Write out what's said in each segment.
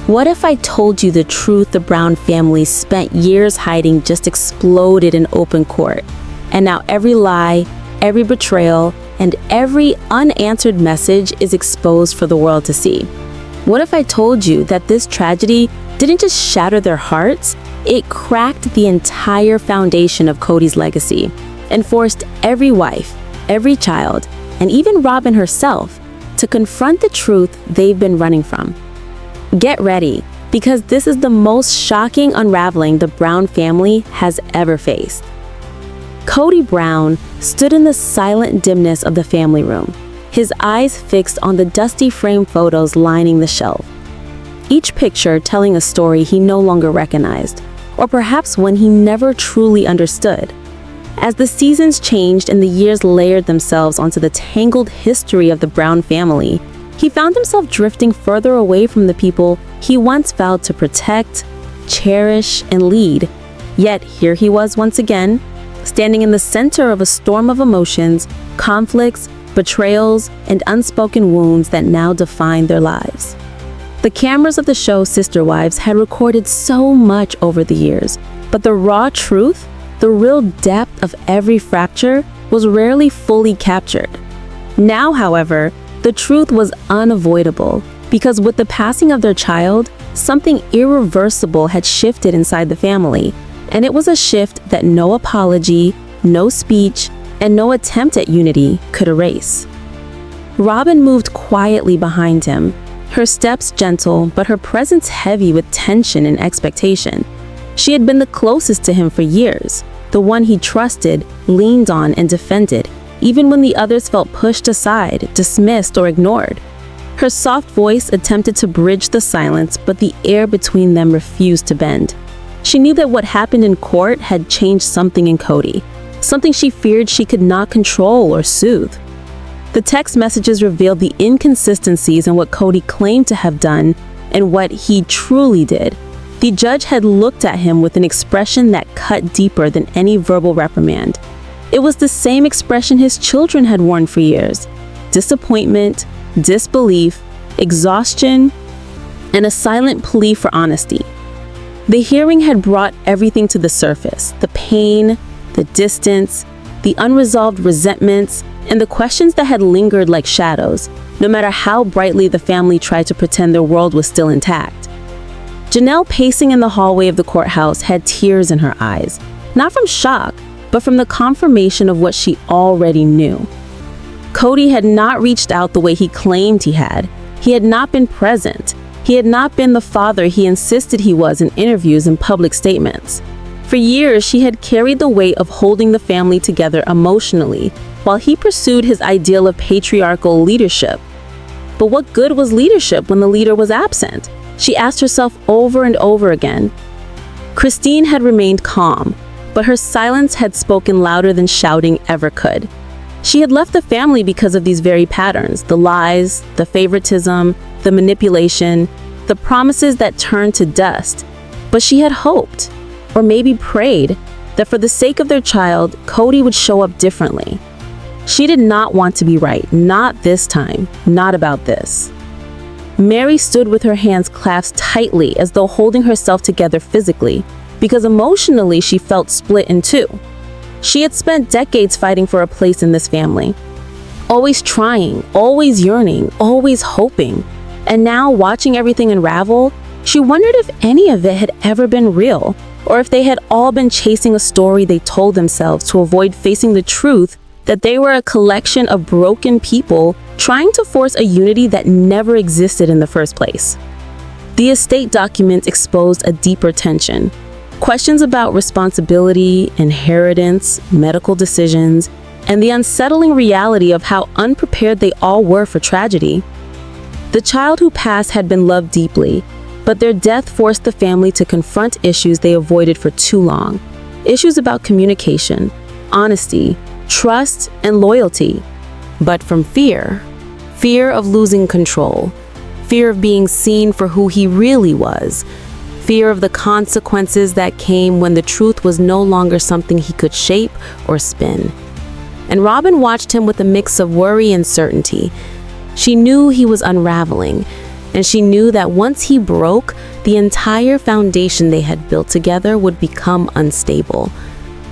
What if I told you the truth the Brown family spent years hiding just exploded in open court? And now every lie, every betrayal, and every unanswered message is exposed for the world to see. What if I told you that this tragedy didn't just shatter their hearts, it cracked the entire foundation of Kody's legacy and forced every wife, every child, and even Robyn herself to confront the truth they've been running from? Get ready, because this is the most shocking unraveling the Brown family has ever faced. Kody Brown stood in the silent dimness of the family room, his eyes fixed on the dusty frame photos lining the shelf. Each picture telling a story he no longer recognized, or perhaps one he never truly understood. As the seasons changed and the years layered themselves onto the tangled history of the Brown family, he found himself drifting further away from the people he once vowed to protect, cherish, and lead. Yet here he was once again, standing in the center of a storm of emotions, conflicts, betrayals, and unspoken wounds that now define their lives. The cameras of the show Sister Wives had recorded so much over the years, but the raw truth, the real depth of every fracture, was rarely fully captured. Now, however, the truth was unavoidable, because with the passing of their child, something irreversible had shifted inside the family, and it was a shift that no apology, no speech, and no attempt at unity could erase. Robyn moved quietly behind him, her steps gentle, but her presence heavy with tension and expectation. She had been the closest to him for years, the one he trusted, leaned on, and defended, even when the others felt pushed aside, dismissed, or ignored. Her soft voice attempted to bridge the silence, but the air between them refused to bend. She knew that what happened in court had changed something in Kody, something she feared she could not control or soothe. The text messages revealed the inconsistencies in what Kody claimed to have done and what he truly did. The judge had looked at him with an expression that cut deeper than any verbal reprimand. It was the same expression his children had worn for years: disappointment, disbelief, exhaustion, and a silent plea for honesty. The hearing had brought everything to the surface: the pain, the distance, the unresolved resentments, and the questions that had lingered like shadows, no matter how brightly the family tried to pretend their world was still intact. Janelle, pacing in the hallway of the courthouse, had tears in her eyes, not from shock, but from the confirmation of what she already knew. Kody had not reached out the way he claimed he had. He had not been present. He had not been the father he insisted he was in interviews and public statements. For years, she had carried the weight of holding the family together emotionally, while he pursued his ideal of patriarchal leadership. But what good was leadership when the leader was absent? She asked herself over and over again. Christine had remained calm, but her silence had spoken louder than shouting ever could. She had left the family because of these very patterns: the lies, the favoritism, the manipulation, the promises that turned to dust. But she had hoped, or maybe prayed, that for the sake of their child, Kody would show up differently. She did not want to be right, not this time, not about this. Mary stood with her hands clasped tightly, as though holding herself together physically, because emotionally she felt split in two. She had spent decades fighting for a place in this family, always trying, always yearning, always hoping. And now, watching everything unravel, she wondered if any of it had ever been real, or if they had all been chasing a story they told themselves to avoid facing the truth that they were a collection of broken people trying to force a unity that never existed in the first place. The estate documents exposed a deeper tension. Questions about responsibility, inheritance, medical decisions, and the unsettling reality of how unprepared they all were for tragedy. The child who passed had been loved deeply, but their death forced the family to confront issues they avoided for too long. Issues about communication, honesty, trust, and loyalty. But from fear of losing control, fear of being seen for who he really was, fear of the consequences that came when the truth was no longer something he could shape or spin. And Robyn watched him with a mix of worry and certainty. She knew he was unraveling, And she knew that once he broke, the entire foundation they had built together would become unstable.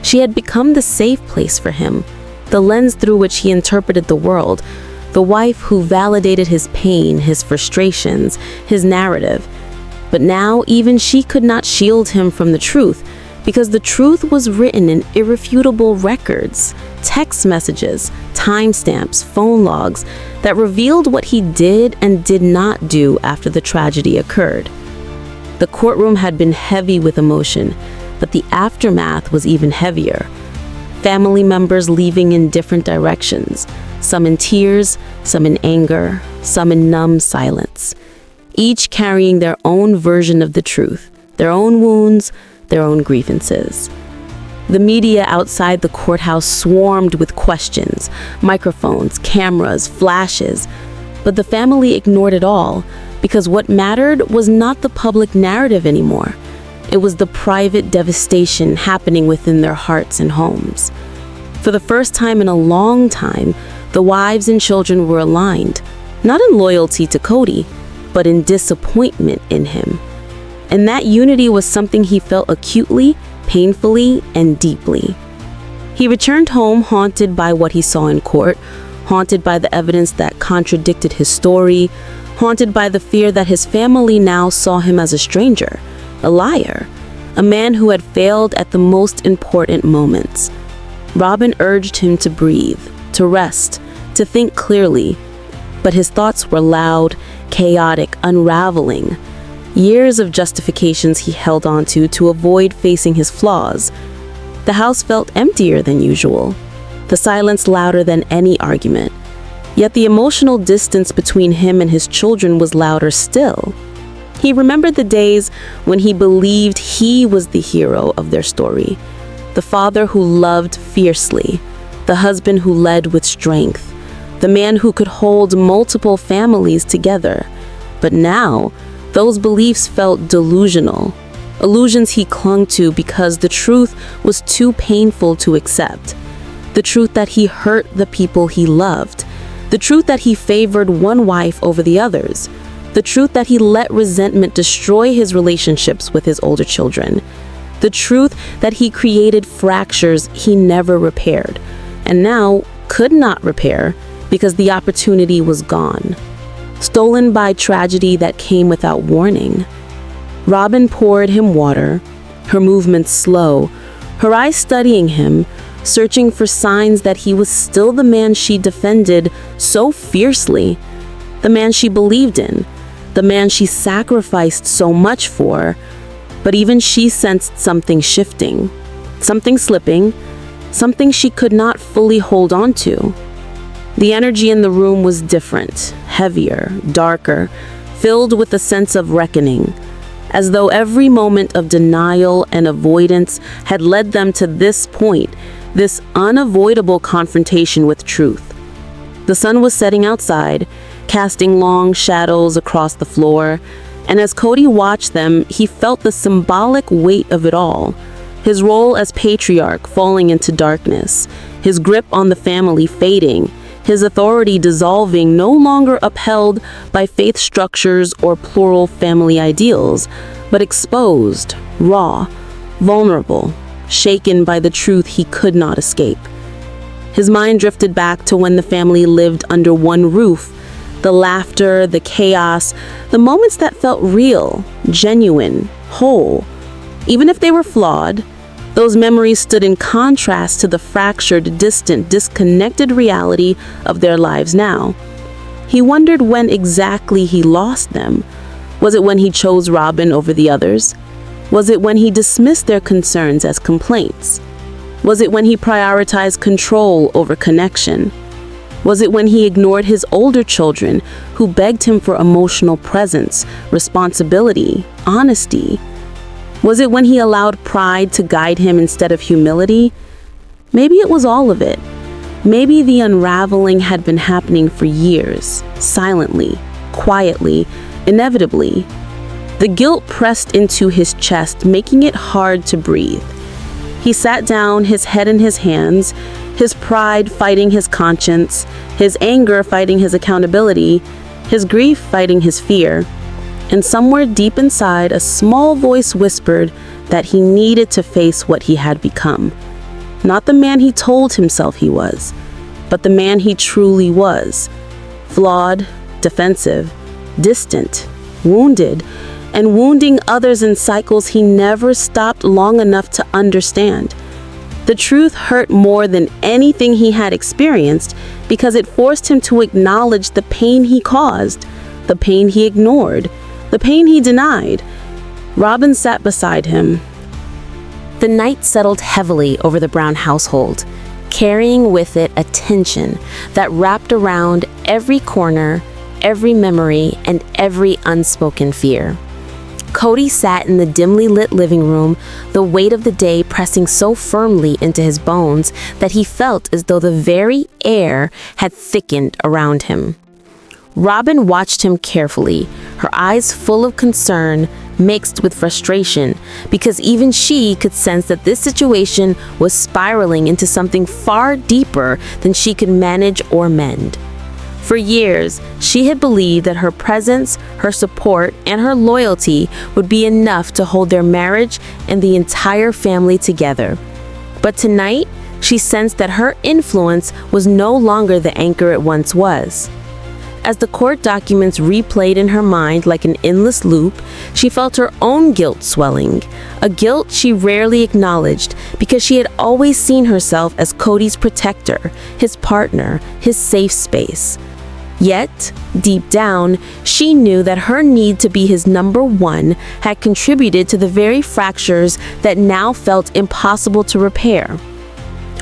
She had become the safe place for him, the lens through which he interpreted the world, the wife who validated his pain, his frustrations, his narrative. But now even she could not shield him from the truth, because the truth was written in irrefutable records, text messages, timestamps, phone logs that revealed what he did and did not do after the tragedy occurred. The courtroom had been heavy with emotion, but the aftermath was even heavier. Family members leaving in different directions, some in tears, some in anger, some in numb silence, each carrying their own version of the truth, their own wounds, their own grievances. The media outside the courthouse swarmed with questions, microphones, cameras, flashes, but the family ignored it all because what mattered was not the public narrative anymore. It was the private devastation happening within their hearts and homes. For the first time in a long time, the wives and children were aligned, not in loyalty to Kody, but in disappointment in him. And that unity was something he felt acutely, painfully, and deeply. He returned home haunted by what he saw in court, haunted by the evidence that contradicted his story, haunted by the fear that his family now saw him as a stranger, a liar, a man who had failed at the most important moments. Robin urged him to breathe, to rest, to think clearly, but his thoughts were loud, chaotic, unraveling. Years of justifications he held onto to avoid facing his flaws. The house felt emptier than usual, the silence louder than any argument. Yet the emotional distance between him and his children was louder still. He remembered the days when he believed he was the hero of their story, the father who loved fiercely, the husband who led with strength, the man who could hold multiple families together. But now, those beliefs felt delusional, illusions he clung to because the truth was too painful to accept. The truth that he hurt the people he loved. The truth that he favored one wife over the others. The truth that he let resentment destroy his relationships with his older children. The truth that he created fractures he never repaired, and now could not repair because the opportunity was gone. Stolen by tragedy that came without warning. Robin poured him water, her movements slow, her eyes studying him, searching for signs that he was still the man she defended so fiercely, the man she believed in, the man she sacrificed so much for. But even she sensed something shifting, something slipping, something she could not fully hold on to. The energy in the room was different, heavier, darker, filled with a sense of reckoning, as though every moment of denial and avoidance had led them to this point, this unavoidable confrontation with truth. The sun was setting outside, casting long shadows across the floor, and as Kody watched them, he felt the symbolic weight of it all. His role as patriarch falling into darkness, his grip on the family fading, his authority dissolving, no longer upheld by faith structures or plural family ideals, but exposed, raw, vulnerable, shaken by the truth he could not escape. His mind drifted back to when the family lived under one roof, the laughter, the chaos, the moments that felt real, genuine, whole. Even if they were flawed, those memories stood in contrast to the fractured, distant, disconnected reality of their lives now. He wondered when exactly he lost them. Was it when he chose Robin over the others? Was it when he dismissed their concerns as complaints? Was it when he prioritized control over connection? Was it when he ignored his older children who begged him for emotional presence, responsibility, honesty? Was it when he allowed pride to guide him instead of humility? Maybe it was all of it. Maybe the unraveling had been happening for years, silently, quietly, inevitably. The guilt pressed into his chest, making it hard to breathe. He sat down, his head in his hands, his pride fighting his conscience, his anger fighting his accountability, his grief fighting his fear. And somewhere deep inside, a small voice whispered that he needed to face what he had become. Not the man he told himself he was, but the man he truly was. Flawed, defensive, distant, wounded, and wounding others in cycles he never stopped long enough to understand. The truth hurt more than anything he had experienced because it forced him to acknowledge the pain he caused, the pain he ignored, the pain he denied. Robin sat beside him. The night settled heavily over the Brown household, carrying with it a tension that wrapped around every corner, every memory, and every unspoken fear. Kody sat in the dimly lit living room, the weight of the day pressing so firmly into his bones that he felt as though the very air had thickened around him. Robin watched him carefully, her eyes full of concern mixed with frustration, because even she could sense that this situation was spiraling into something far deeper than she could manage or mend. For years, she had believed that her presence, her support, and her loyalty would be enough to hold their marriage and the entire family together. But tonight, she sensed that her influence was no longer the anchor it once was. As the court documents replayed in her mind like an endless loop, she felt her own guilt swelling, a guilt she rarely acknowledged because she had always seen herself as Kody's protector, his partner, his safe space. Yet, deep down, she knew that her need to be his number one had contributed to the very fractures that now felt impossible to repair.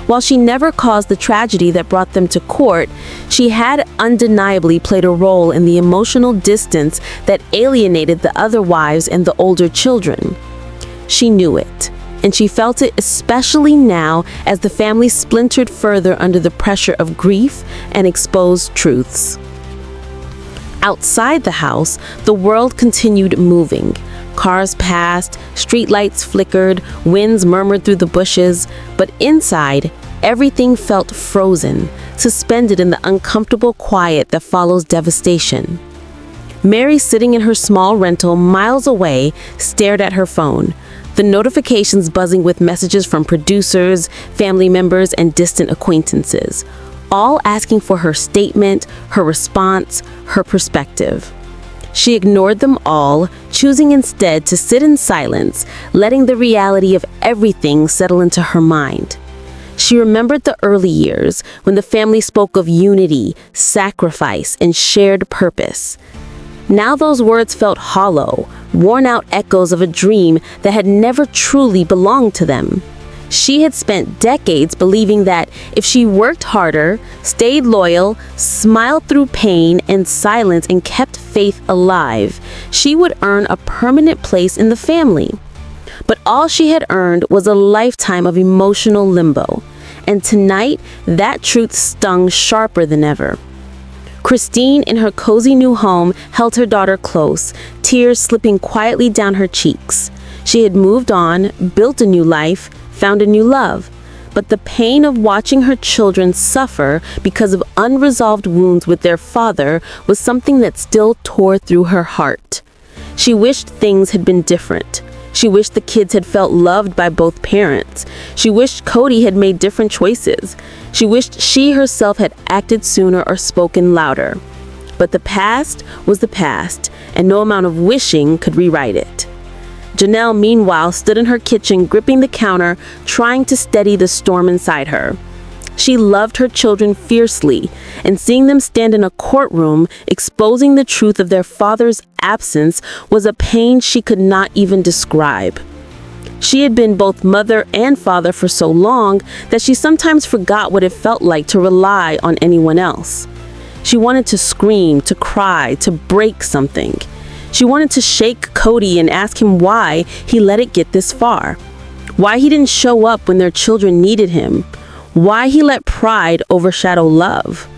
While she never caused the tragedy that brought them to court, she had undeniably played a role in the emotional distance that alienated the other wives and the older children. She knew it, and she felt it especially now as the family splintered further under the pressure of grief and exposed truths. Outside the house, the world continued moving. Cars passed, streetlights flickered, winds murmured through the bushes, but inside, everything felt frozen, suspended in the uncomfortable quiet that follows devastation. Mary, sitting in her small rental miles away, stared at her phone, the notifications buzzing with messages from producers, family members, and distant acquaintances, all asking for her statement, her response, her perspective. She ignored them all, choosing instead to sit in silence, letting the reality of everything settle into her mind. She remembered the early years when the family spoke of unity, sacrifice, and shared purpose. Now those words felt hollow, worn-out echoes of a dream that had never truly belonged to them. She had spent decades believing that if she worked harder, stayed loyal, smiled through pain and silence, and kept faith alive, she would earn a permanent place in the family. But all she had earned was a lifetime of emotional limbo. And tonight, that truth stung sharper than ever. Christine, in her cozy new home, held her daughter close, tears slipping quietly down her cheeks. She had moved on, built a new life, found a new love, but the pain of watching her children suffer because of unresolved wounds with their father was something that still tore through her heart. She wished things had been different. She wished the kids had felt loved by both parents. She wished Kody had made different choices. She wished she herself had acted sooner or spoken louder. But the past was the past, and no amount of wishing could rewrite it. Janelle, meanwhile, stood in her kitchen, gripping the counter, trying to steady the storm inside her. She loved her children fiercely, and seeing them stand in a courtroom, exposing the truth of their father's absence, was a pain she could not even describe. She had been both mother and father for so long that she sometimes forgot what it felt like to rely on anyone else. She wanted to scream, to cry, to break something. She wanted to shake Kody and ask him why he let it get this far. Why he didn't show up when their children needed him. Why he let pride overshadow love.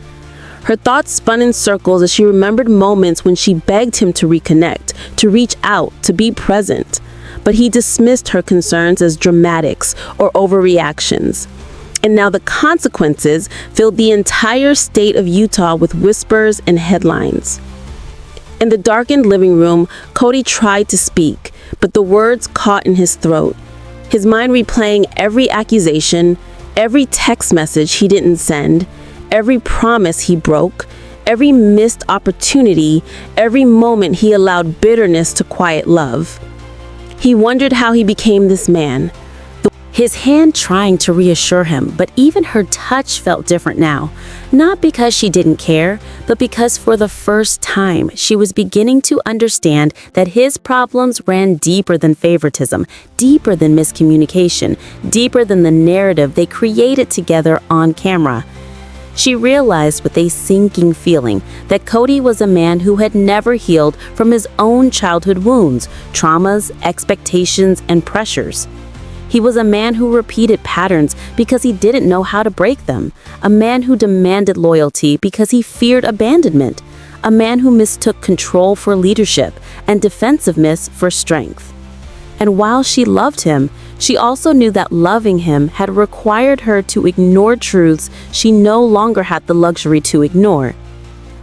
Her thoughts spun in circles as she remembered moments when she begged him to reconnect, to reach out, to be present. But he dismissed her concerns as dramatics or overreactions. And now the consequences filled the entire state of Utah with whispers and headlines. In the darkened living room, Kody tried to speak, but the words caught in his throat. His mind replaying every accusation, every text message he didn't send, every promise he broke, every missed opportunity, every moment he allowed bitterness to quiet love. He wondered how he became this man. His hand trying to reassure him, but even her touch felt different now. Not because she didn't care, but because for the first time, she was beginning to understand that his problems ran deeper than favoritism, deeper than miscommunication, deeper than the narrative they created together on camera. She realized with a sinking feeling that Kody was a man who had never healed from his own childhood wounds, traumas, expectations, and pressures. He was a man who repeated patterns because he didn't know how to break them, a man who demanded loyalty because he feared abandonment, a man who mistook control for leadership and defensiveness for strength. And while she loved him, she also knew that loving him had required her to ignore truths she no longer had the luxury to ignore.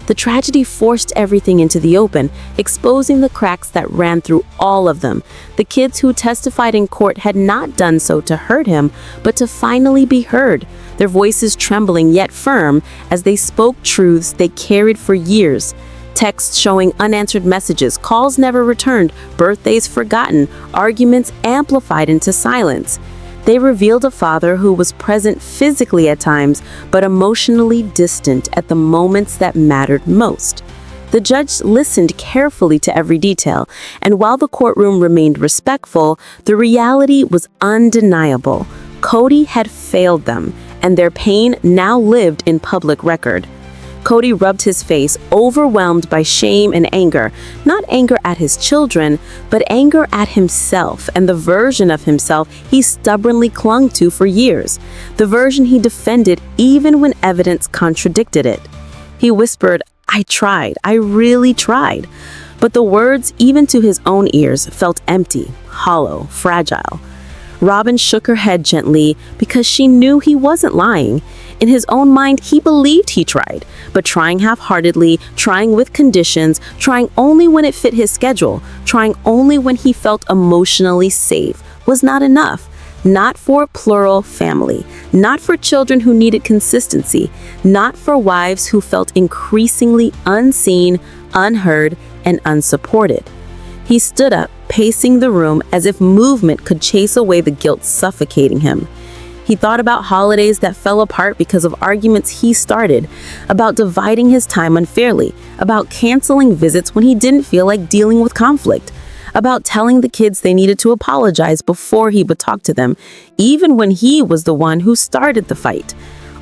The tragedy forced everything into the open, exposing the cracks that ran through all of them. The kids who testified in court had not done so to hurt him, but to finally be heard, their voices trembling yet firm as they spoke truths they carried for years. Texts showing unanswered messages, calls never returned, birthdays forgotten, arguments amplified into silence. They revealed a father who was present physically at times, but emotionally distant at the moments that mattered most. The judge listened carefully to every detail, and while the courtroom remained respectful, the reality was undeniable. Kody had failed them, and their pain now lived in public record. Kody rubbed his face, overwhelmed by shame and anger, not anger at his children, but anger at himself and the version of himself he stubbornly clung to for years, the version he defended even when evidence contradicted it. He whispered, "I tried, I really tried." But the words, even to his own ears, felt empty, hollow, fragile. Robin shook her head gently because she knew he wasn't lying. In his own mind, he believed he tried, but trying half-heartedly, trying with conditions, trying only when it fit his schedule, trying only when he felt emotionally safe, was not enough. Not for a plural family, not for children who needed consistency, not for wives who felt increasingly unseen, unheard, and unsupported. He stood up, pacing the room as if movement could chase away the guilt suffocating him. He thought about holidays that fell apart because of arguments he started, about dividing his time unfairly, about canceling visits when he didn't feel like dealing with conflict, about telling the kids they needed to apologize before he would talk to them, even when he was the one who started the fight.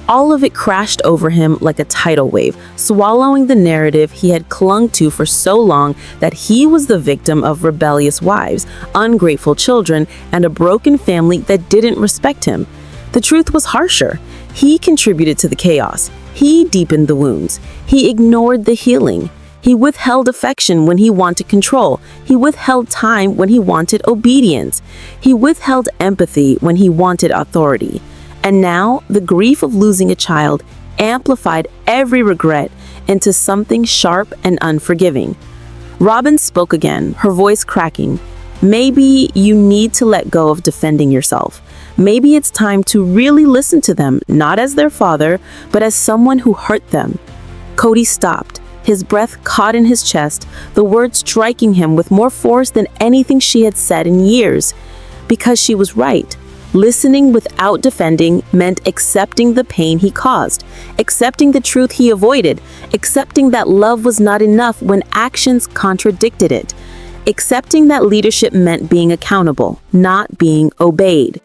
All of it crashed over him like a tidal wave, swallowing the narrative he had clung to for so long that he was the victim of rebellious wives, ungrateful children, and a broken family that didn't respect him. The truth was harsher. He contributed to the chaos. He deepened the wounds. He ignored the healing. He withheld affection when he wanted control. He withheld time when he wanted obedience. He withheld empathy when he wanted authority. And now, the grief of losing a child amplified every regret into something sharp and unforgiving. Robin spoke again, her voice cracking. Maybe you need to let go of defending yourself. Maybe it's time to really listen to them, not as their father, but as someone who hurt them. Kody stopped, his breath caught in his chest, the words striking him with more force than anything she had said in years. Because she was right. Listening without defending meant accepting the pain he caused, accepting the truth he avoided, accepting that love was not enough when actions contradicted it, accepting that leadership meant being accountable, not being obeyed.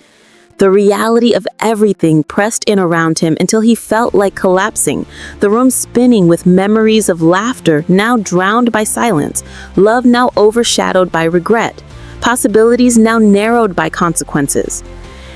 The reality of everything pressed in around him until he felt like collapsing, the room spinning with memories of laughter now drowned by silence, love now overshadowed by regret, possibilities now narrowed by consequences.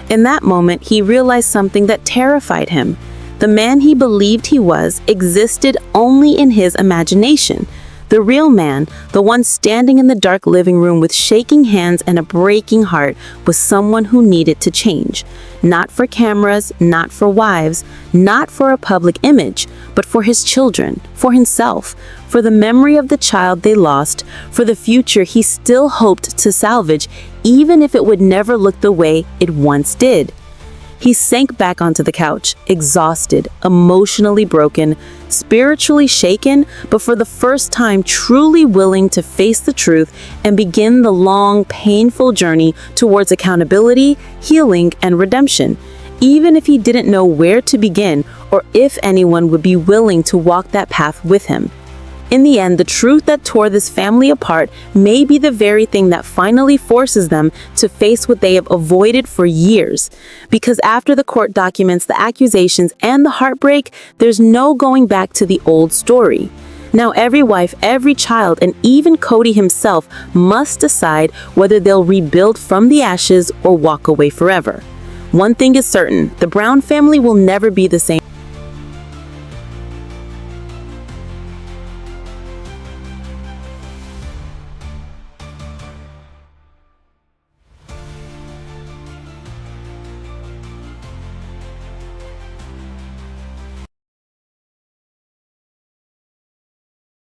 In that moment, he realized something that terrified him. The man he believed he was existed only in his imagination. The real man, the one standing in the dark living room with shaking hands and a breaking heart, was someone who needed to change. Not for cameras, not for wives, not for a public image, but for his children, for himself, for the memory of the child they lost, for the future he still hoped to salvage, even if it would never look the way it once did. He sank back onto the couch, exhausted, emotionally broken, spiritually shaken, but for the first time truly willing to face the truth and begin the long, painful journey towards accountability, healing, and redemption, even if he didn't know where to begin or if anyone would be willing to walk that path with him. In the end, the truth that tore this family apart may be the very thing that finally forces them to face what they have avoided for years. Because after the court documents, the accusations, and the heartbreak, there's no going back to the old story. Now every wife, every child, and even Kody himself must decide whether they'll rebuild from the ashes or walk away forever. One thing is certain, the Brown family will never be the same.